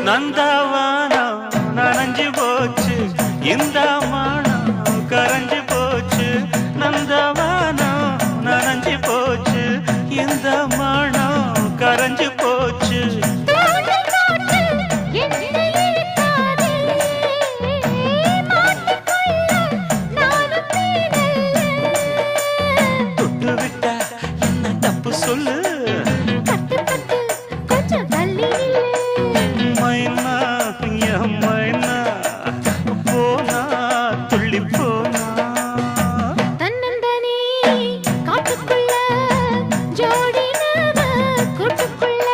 நந்தவானம் நனைஞ்சு போச்சு இந்த மானம் கரைஞ்சு போச்சு நந்தவானம் நனைஞ்சு போச்சு இந்த மானம் கரைஞ்சு போச்சு தொட்டு விட்டா என்ன தப்பு சொல்லு மைனா என் மைனா போனா துள்ளி போனா தன்னந்தனி காட்டுக்குள்ள ஜோடி கூட்டுக்குள்ள